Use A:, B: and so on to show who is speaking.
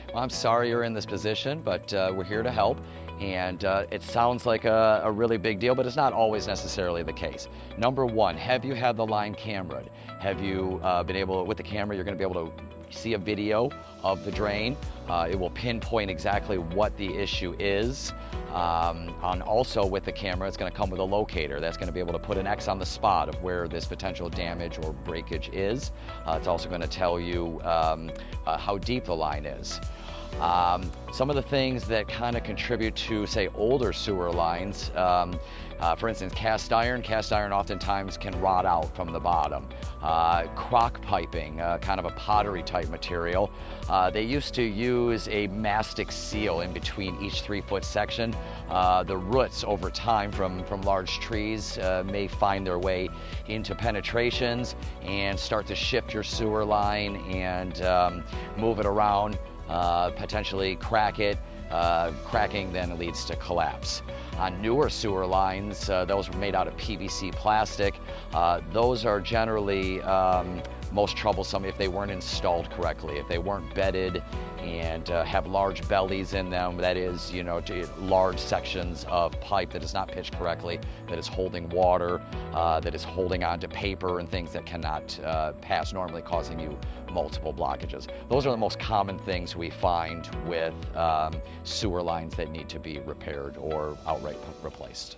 A: Well, I'm sorry you're in this position, but we're here to help. And it sounds like a really big deal, but it's not always necessarily the case. Number one, have you had the line cameraed? Have you been able, with the camera, you're going to be able to see a video of the drain. It will pinpoint exactly what the issue is. And also with the camera, it's going to come with a locator that's going to be able to put an X on the spot of where this potential damage or breakage is. It's also going to tell you how deep the line is. Some of the things that kind of contribute to, say, older sewer lines, for instance, cast iron oftentimes can rot out from the bottom. Crock piping, kind of a pottery type material. They used to use a mastic seal in between each 3-foot section. The roots over time from large trees may find their way into penetrations and start to shift your sewer line and move it around. Potentially crack it. Cracking then leads to collapse. On newer sewer lines, those are made out of PVC plastic. Those are generally most troublesome if they weren't installed correctly, if they weren't bedded and have large bellies in them, that is, large sections of pipe that is not pitched correctly, that is holding water, that is holding onto paper and things that cannot pass normally, causing you multiple blockages. Those are the most common things we find with sewer lines that need to be repaired or outright replaced.